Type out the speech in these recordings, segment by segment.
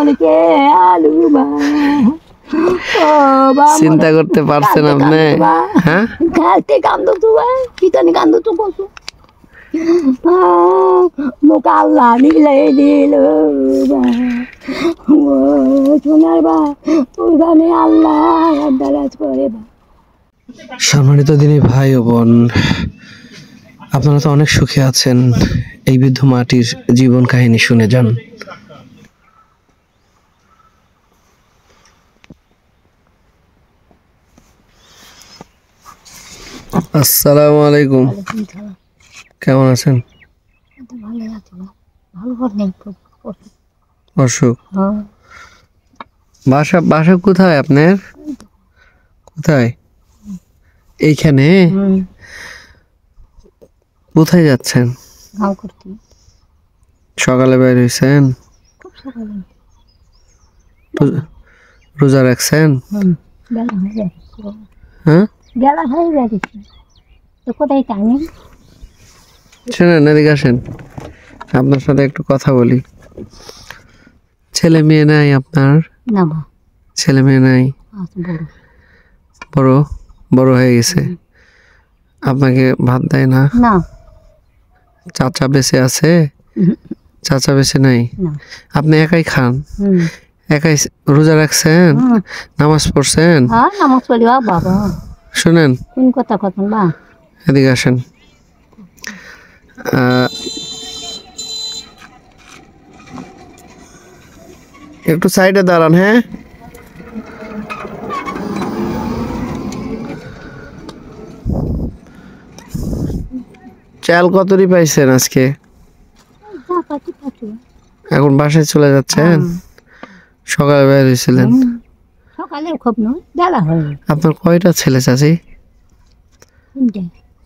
মনকে আলু চিন্তা করতে পারছেন আপনি? হ্যাঁ, কালকে কান্দো তো কি জানি কান্দো তো কসু মোক আল্লাহ মিলে দিল সোনার বা ওখানে আল্লাহ দারাজ করে বা। সম্মানিত দিনী ভাই ও বোন, আপনারা তো অনেক সুখে আছেন। এই বৃদ্ধ মাটির জীবন কাহিনী শুনে যান। আসসালামু আলাইকুম, কেমন আছেন? অসুখ বাসা কোথায় আপনার? কোথায়? এইখানে? কোথায় যাচ্ছেন? সকালে বের হয়েছেন? রোজা রাখছেন? হ্যাঁ, শোনেন, এদিকে আসেন, আপনার সাথে একটু কথা বলি। ছেলে মেয়ে নাই আপনার? ছেলে মেয়ে নাই? বড় বড় হয়ে গেছে। আপনাকে ভাত দেয় না? চাচা বেঁচে আছে? চাচা বেঁচে নাই? আপনি একাই খান? একাই রোজা রাখছেন? নামাজ পড়ছেন? শুনেন, এদিকে আসেন। একটু সাইডে দাঁড়ান। হ্যাঁ, চাল কতরি পাইছেন আজকে? এখন বাসায় চলে যাচ্ছেন? সকালে বের হয়েছিলেন? আপনার কয়টা ছেলে চাচি?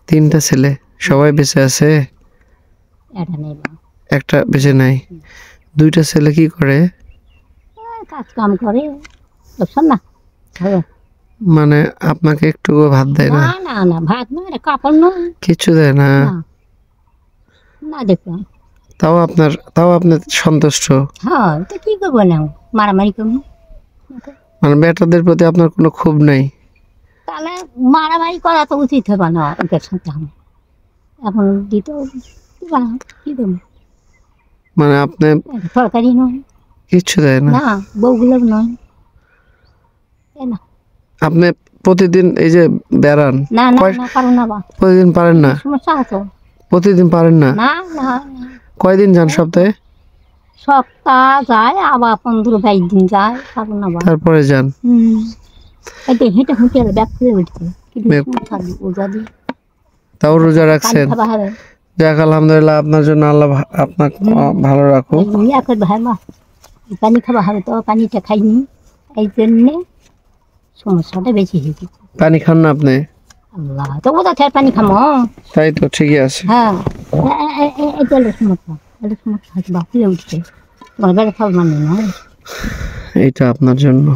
তিনটা ছেলে। সবাই বেঁচে আছে? একটা বেঁচে নাই। দুইটা ছেলে কি করে? কাজ কাম করে। মানে আপনাকে একটু ভাত দেয় না? না ভাত নয়, কাপড় নয়, কিছু দেয় না? না দেখলাম। তাও আপনি সন্তুষ্ট? হ্যাঁ, তো কি করবো না, মারামারি করবো। মানে বেটাদের প্রতি আপনার কোনো ক্ষোভ নেই? তাহলে মারামারি করা তো উচিত হবে না ওদের সাথে। এখন দিতে কি দেবো? মানে আপনি তরকারি নয়, কিচ্ছু দেয় না? না, বউগুলো নয়। আপনি প্রতিদিন এই যে বেড়ান? না পারো না বা। প্রতিদিন পারেন না? সমস্যা আছে। প্রতিদিন পারেন না? না কয়দিন যান সপ্তাহে? সপ্তাহ যায়, আবার 15-20 দিন যায়, পারো না বা। তারপরে যান? হেঁটে হেঁটে ব্যাগ খুলে উঠছে। তাও রোজা রাখছেন? যাক, আলহামদুলিল্লাহ, আপনার জন্য আল্লাহ আপনাকে ভালো রাখুক। ভাই মা, পানি খাওয়া হবে তো, পানিটা খাইনি, এই জন্যে সমস্যাটা বেশি হয়েছে। পানি খান না আপনি? আল্লাহ, তো কোথা থেকে পানি খামো? তাই তো, ঠিকই আছে। হ্যাঁ, সমস্যা আছে, বাপুলে উঠছে, তোমার বেড়ে খাওয়া মানে না। এইটা আপনার জন্য।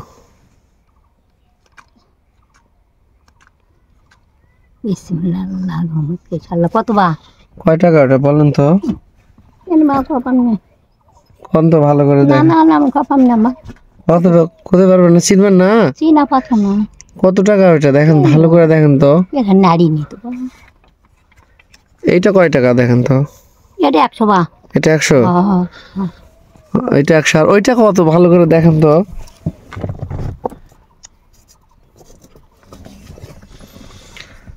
কত বা? কয় টাকা ওটা বলেন তো? কোন তো ভালো করে দেন। কত কোথায় পারবেন না? চিনবেন না? কত টাকা ওইটা দেখেন, ভালো করে দেখেন তো। এইটা কয় টাকা দেখেন তো? এটা 100 বা। এটা 100? এটা 100। আর ওইটা কত, ভালো করে দেখেন তো।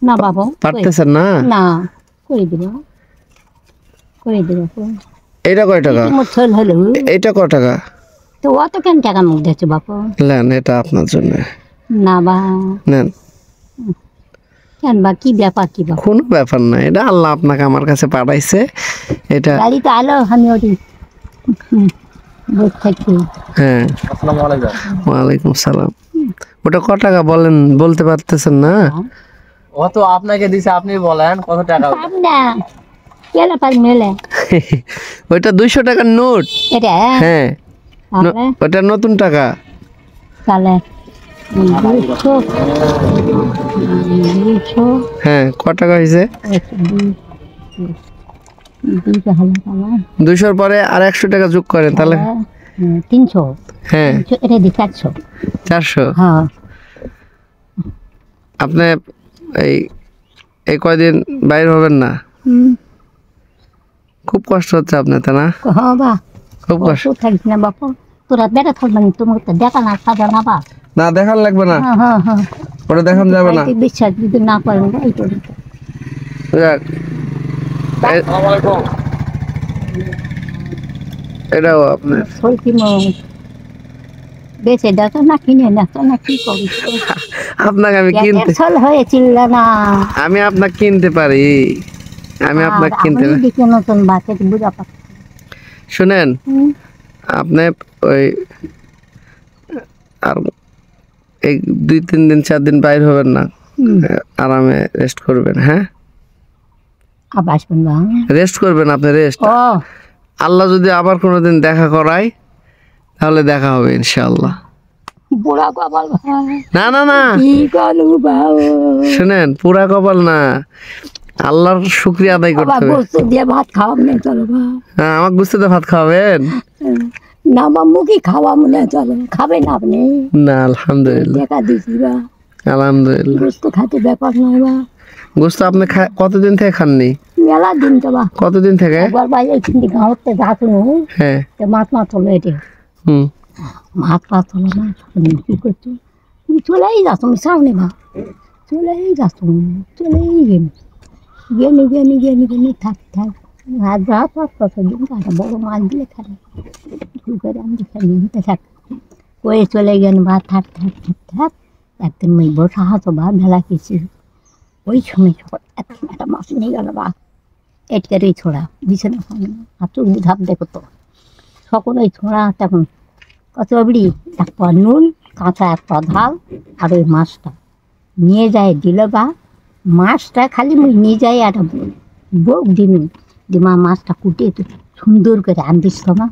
না বাবা, পারতেছেন না? না, করে দিব। এটা কয় টাকা? এটা কয় টাকা? তো অত কেন টাকা মুখ দিচ্ছে বাপু? নেন, এটা আপনার জন্য। না বা, নেন। কেন বা, কি ব্যাপার? কি বা? কোনো ব্যাপার না, এটা আল্লাহ আপনাকে আমার কাছে পাঠাইছে। এটা গাড়ি তো আলো, আমি ওটি হ্যাঁ। ওয়ালাইকুম সালাম। ওটা কত টাকা বলেন, বলতে পারতেছেন না? ও তো আপনাকে দিছে, আপনি বলেন কত টাকা? ওইটা 200 টাকার নোট। হ্যাঁ, ওটা নতুন টাকা। হ্যাঁ, কত টাকা হয়েছে? 200-র পরে আর 100 টাকা যোগ করেন, তাহলে 300। হ্যাঁ এটা দি 400। 400। হ্যাঁ আপনি এই এই কয়দিন বাইরে হবেন না? খুব কষ্ট হচ্ছে আপনার, তাই না? হ্যাঁ বা খুব কষ্ট। থাকিস না বাপু, তোরা বেড়া থাকবেন, তোমার তো দেখা না সাজা না বা। না দেখান লাগবে না, হ্যাঁ হ্যাঁ হ্যাঁ, ওটা দেখান যাবে না। বিশ্বাস যদি না করেন এই করি। যাক, এটাও আপনার। সলকি বেঁচে দেখো না, কিনে দেখো না, কি করি। আপনাকে আমি কিনতে, ছল হয়েছিল না, আমি আপনাকে কিনতে পারি, আমি আপনাকে কিনতে পারি। দিকে নতুন বাচ্চা বুঝা পাচ্ছি। শুনেন, আপনি ওই আর এই 2-3 দিন 4 দিন বাইরে হবেন না, আরামে রেস্ট করবেন। হ্যাঁ আবার আসবেন না, রেস্ট করবেন আপনি, রেস্ট। ও আল্লাহ যদি আবার কোনোদিন দেখা করায় তাহলে দেখা হবে ইনশাআল্লাহ। বুড়া কপাল ভাই, না না না, কি করু বাবু, শুনেন, পুরা কপাল না, আল্লাহর শুকরিয়া আদায় করতে হবে। গোস্ত দিয়ে ভাত খাওয়াম না, চলো ভাই। হ্যাঁ, আমার গুস্তিতে ভাত খাওয়াবেন? না বা মুখি খাওয়া মনে, চলো খাবেন আপনি? না আলহামদুলিল্লাহ, দেখা দিছি বা, আলহামদুলিল্লাহ। গোস্ত খাতে ব্যাপার নয় বা। গোস্ত আপনি কতদিন থেকে খাননি? মেলা দিন তো বা, কতদিন থেকে? একবার ভাই এইখান থেকে গাঁৱতে যাচ্ছিল, হ্যাঁ। মাছ মাছ হলো এটি, হুম। মাছ মাছ হলো না, কি করছো তুমি? চলেই যাচ্ছ, আমি সামনে বা, চলেই যাচ্ছ, চলেই গেনি থাক থাক, আর যা থাক ততদিন কাটা, বড় মাছ দিলে খাবে, ভুল করে আমি নিতে থাক, কয়ে চলে গেল বা, থাক থাক থাক থাক। একদিন মেয়ে বসা হাতো বা, মেলা কিছু ওই সময় একটা মাছ নিয়ে গেল বা, এটকার ওই ছোড়া বিছানা খাবে না, আর চোখ ধাপ দেখো তো সকল ওই ছোড়া, তখন কত বিড়ি, এক পা নুন, কাঁচা এক পা ঝাল, আর ওই মাছটা নিয়ে যায় দিল বা, মাছটা খালি মুই নিয়ে যাই, একটা বউক দিন দিমা মাছটা কুটে তো সুন্দর করে আনদিস তোমা,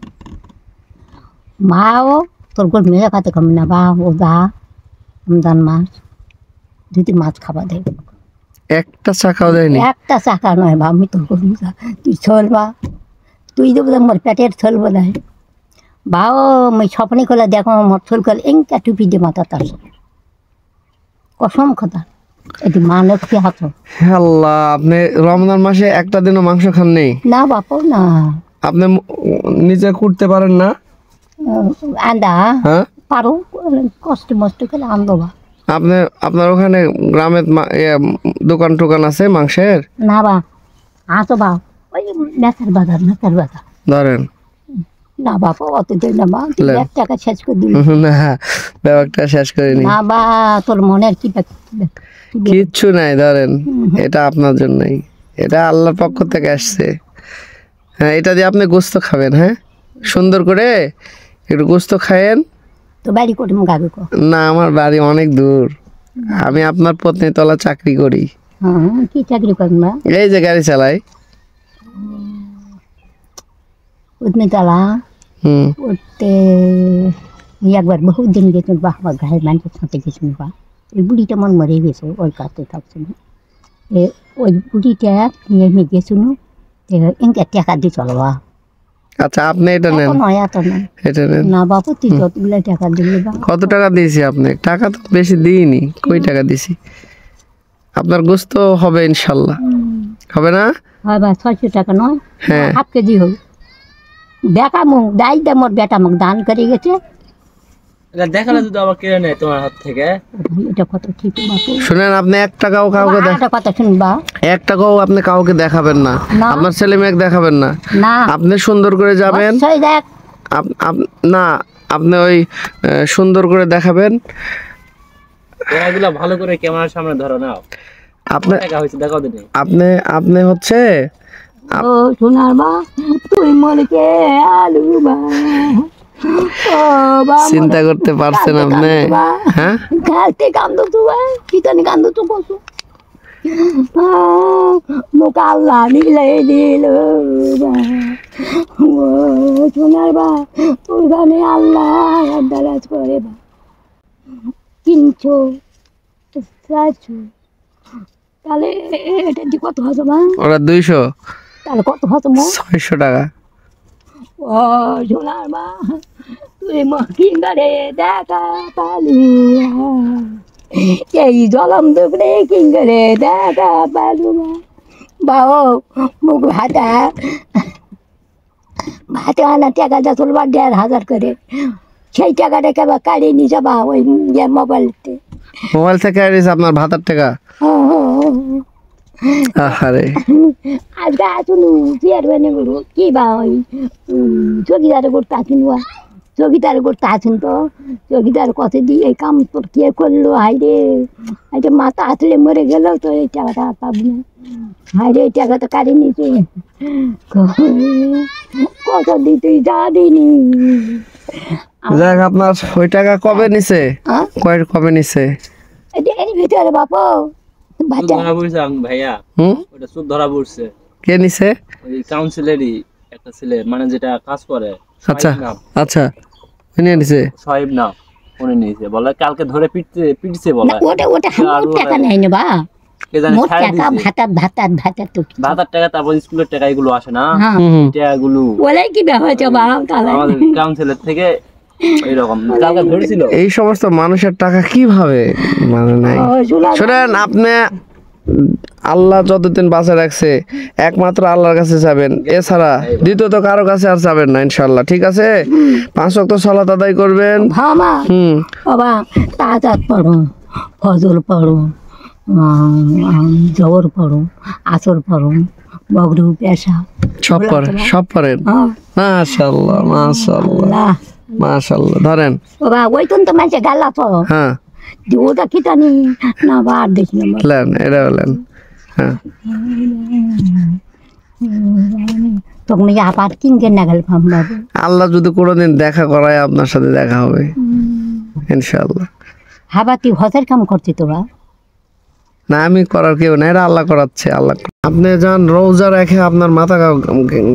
মাও তোর গোল মেয়ে খাতে কম না বা, ও দা আমদান মাছ যদি মাছ খাবা দেয়, একটা চাকাও দেয়নি? একটা চাকা নয় বা, আমি তোর গোল তুই চল বা, তুই দেবো মোর পেটের চল বোধ বাও, মই স্বপ্নে করলে দেখো মোর চল করলে এঙ্কা টুপি দিয়ে মাথা তার কসম কথা, এটি মানব কি হাত আল্লাহ, আপনি রমজান মাসে একটা দিনও মাংস খাননি? না বাপু না, আপনি নিজে করতে পারেন না? আন্দা হ্যাঁ পারো, কষ্ট মষ্ট করে আনবো বা। আপনি, আপনার ওখানে গ্রামে দোকান টোকান আছে মাংসের? না বা, আসো বা, ওই মেসার বাজার ধরেন। না বাপু, অত দেয় না বা, তুই 1 টাকা শেষ করে দিবি না, ব্যাপারটা শেষ করিনি। না বা, তোর মনের কি কিচ্ছু নাই, ধরেন, এটা আপনার জন্যই, এটা আল্লাহর পক্ষ থেকে আসছে। হ্যাঁ, এটা দিয়ে আপনি গোস্ত খাবেন। হ্যাঁ, সুন্দর করে একটু গোস্ত খায়েন। তো বাড়ি করে গাবি কো? না, আমার বাড়ি অনেক দূর, আমি আপনার পত্নীতলা চাকরি করি। হ্যাঁ, কি চাকরি করেন বা? এই যে গাড়ি চালাই। উদ্মিতলা হুম। উঠতে একবার বহু দিন গেছিল বা, আমার গায়ের মানুষের সাথে গেছিল বা, ওই বুড়িটা মন মরে গেছে, ওই কাছে থাকছে না, ওই বুড়িটা নিয়ে আমি গেছিল, এনকে টাকা দিয়ে চলবা। আচ্ছা, আপনি এটা নেন, এটা নেন। না বাবু, তুই যতগুলো টাকা দিলি বা। কত টাকা দিয়েছি আপনি? টাকা তো বেশি দিইনি, কই টাকা দিছি? আপনার গোস্ত হবে ইনশাল্লাহ, হবে না? হয় বা, 600 টাকা নয়, হ্যাঁ। 1/2 কেজি হোক, বেটা মুখ দাই দে, মোর বেটা মুখ দান করে গেছে, এটা দেখালে যদি আবার কেড়ে নেয় তোমার হাত থেকে। এটা কত ঠিক বাপু। শুনেন, আপনি 1 টাকাও কাউকে একটা কথা শুনবা, 1 টাকাও আপনি কাউকে দেখাবেন না, না। আপনার ছেলে মেয়েকে দেখাবেন না। না আপনি সুন্দর করে যাবেন, অবশ্যই দেখ, না, আপনি ওই সুন্দর করে দেখাবেন। এগুলা ভালো করে ক্যামেরার সামনে ধরো নাও। আপনি টাকা হয়েছে দেখাও দিনে। আপনি হচ্ছে, ও সোনার মা, তুই মনকে আলু বা, ও বা, চিন্তা করতে পারছেন আপনি? হ্যাঁ, কালতে কান্দো তো বা, কিতনে কান্দো তো বসো, মুখ আল্লাহ নিলে দিল বা, ও সোনার বা, তোর গানে আল্লাহ দারাজ করে বা, 300 400, তাহলে এটা দিয়ে কত হতো মা? ওরা 200, তাহলে কত হতো মা? 600 টাকা। ও সোনার মা, তুই কিঙ্গারে দেখা পালু এই জলম দুপুরে কিঙ্গারে দেখা পালু বাও মুখ ভাতা ভাতে আনা টাকা যা তুলবার 1,500 করে সেই টাকাটা কেবা কাড়িয়ে নিয়ে যাবা ওই মোবাইলতে মোবাইল থেকে কাড়িয়েছে আপনার ভাতার টাকা? আহারে আজকে আসুন চেয়ারম্যানে বলবো কি বা ওই চকিদারে করতে আসুন চকিদারে করতে আসুন তো চকিদার কত দিয়ে এই কাম কে করলো হাই রে এটা মাথা আসলে মরে গেল তো এই টাকাটা পাবো না হাই রে এই টাকা তো কাড়ি নিতে কত দিতে যা দিনি যাক আপনার ওই টাকা কবে নিছে? কবে নিছে? এর ভিতরে বাপু বাচ্চা ধরা পড়ছে ভাইয়া, ওটা সুদ ধরা পড়ছে। কে নিছে? ওই কাউন্সিলেরই একটা ছেলে, মানে যেটা কাজ করে। আচ্ছা আচ্ছা, উনি নিছে? সাহেব না, উনি নিছে। বলে কালকে ধরে পিটছে বলে। ওটা আমার টাকা নাই না বা, কে জানে মোট ছাড় টাকা দিছে। ভাতার তো ভাতার টাকা, তারপর স্কুলের টাকা এগুলো আসে না, হুম। টাকাগুলো ওলাই কি হয়েছে বা তাহলে আমাদের কাউন্সিলের থেকে এইরকম কালকে ধরেছিল। এই সমস্ত মানুষের টাকা কিভাবে মানে নাই? শোনেন, আপনি আল্লাহ যতদিন বাঁচা রাখছে একমাত্র আল্লাহর কাছে যাবেন, এছাড়া দ্বিতীয়ত কারো কাছে আর যাবেন না ইনশাআল্লাহ। ঠিক আছে? 5 ওয়াক্ত সালাত আদায় করবেন। ভামা বাবা তাজাত পড়ো, ফজল পড়ো, জবর পড়ো, আসর পড়ো, বগরু পেশা সব পড়েন। মাশাআল্লাহ মাশাআল্লাহ মাশাআল্লাহ। ধরেন বাবা ওই তো মাঝে গালা তো হ্যাঁ, যে ওটা কি জানি না বার দেখি না লেন এটা বলেন। হ্যাঁ, তখন আবার কিনকে না গেল ভাম বাবু। আল্লাহ যদি কোনোদিন দেখা করায় আপনার সাথে দেখা হবে ইনশাআল্লাহ। হাবা তুই হজের কাম করছি তো বা? না, আমি করার কেউ না, এটা আল্লাহ করাচ্ছে। আল্লাহ আপনি যান রোজা রেখে আপনার মাথা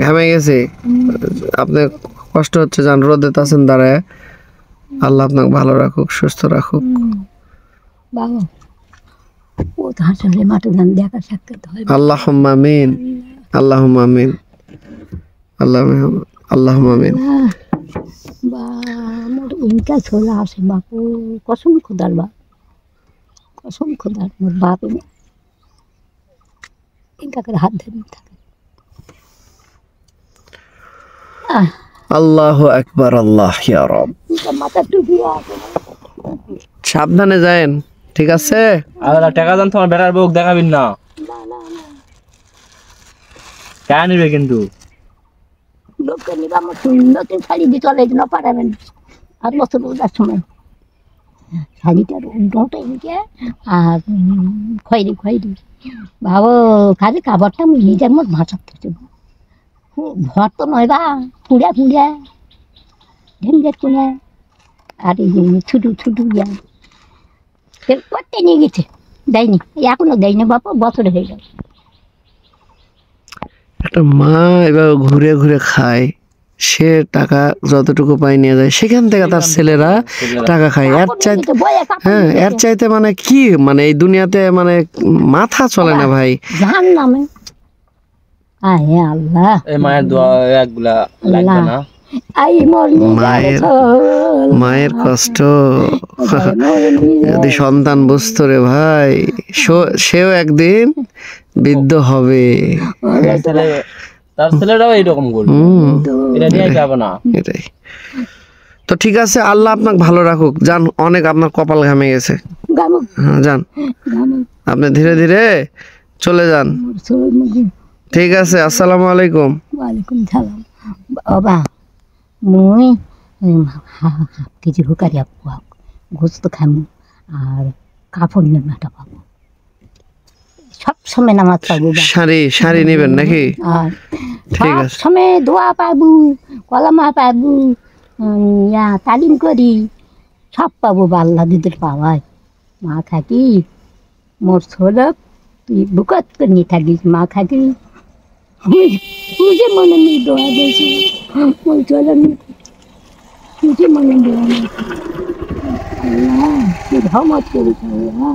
ঘামে গেছে, আপনি কষ্ট হচ্ছে, যান রোদে আছেন দাঁড়ায়। আল্লাহ আপনাকে ভালো রাখুক, সুস্থ রাখুক। বাবা ও তো হাসলে মাঠে ধান দেখা সাক্ষাৎ হয়। আল্লাহুম্মা আমিন, আল্লাহুম্মা আমিন, আল্লাহুম্মা আমিন। বা আমার ইনকা চলে আসে বাপু, কসম খোদার বা, কসম খোদার মোর বাপ ইনকা করে হাত ধরে থাকে। আল্লাহু আকবার, আল্লাহ ইয়া রব। মাথা টুপি আছে, সাবধানে যায়েন, ঠিক আছে? আর টাকা দান, তোমার বেটার বউক দেখাবেন না, টাকা নিবে কিন্তু। লোককে নিবা আমার নতুন শাড়ি দিয়ে চলে না পারাবেন আর বছর ওটার সময় শাড়িটার উল্টোটা এদিকে আর খয়েরি ভাবো খালি কাপড়টা আমি নিজের মত ভাষা থেকে ভর তো নয় বা, ফুঁড়া ঢেঙ্গের কুড়া আর এই ছুটু ইয়া করতে নিয়ে গেছে, দেয়নি, এখনো দেয়নি বাবা, বছর হয়ে গেল। একটা মা এবার ঘুরে ঘুরে খায়, সে টাকা যতটুকু পাই নিয়ে যায়, সেখান থেকে তার ছেলেরা টাকা খায়। এর চাইতে মানে কি, মানে এই দুনিয়াতে মানে মাথা চলে না ভাই। জাহান নামে আল্লাহ, এই মায়ের দোয়া একগুলা লাগবে না। মায়ের কষ্ট যদি সন্তান বুঝতো রে ভাই, সেও একদিন বৃদ্ধ হবে। তার ছেলেরাও এইরকম করবে, এটা নিয়ে যাবে না। এটাই তো, ঠিক আছে। আল্লাহ আপনাকে ভালো রাখুক। যান, অনেক আপনার কপাল ঘামে গেছে। হ্যাঁ যান, আপনি ধীরে ধীরে চলে যান। ঠিক আছে, আসসালামু আলাইকুম। ওয়ালাইকুম সালাম। বাবা মুই কিছু হুকারি গোস্ত খামু আর কাপড় নেমাটা পাবো, সব সময় নামাজ পাবো, শাড়ি নেবেন নাকি? আর ঠিক সব আছে, সময় দোয়া পাবো, কলামা পাবো, তালিম করি, সব পাবো বা আল্লাহ দিদের পাওয়ায়। মা থাকি মোর ছোলক, তুই বুকত করে নিয়ে থাকিস, মা থাকি মুঝে মনে নেই দোয়া দিয়েছি, ওই চলে মুঝে মনে দোয়া নেই। আল্লাহ তুই রহমত করিস আল্লাহ।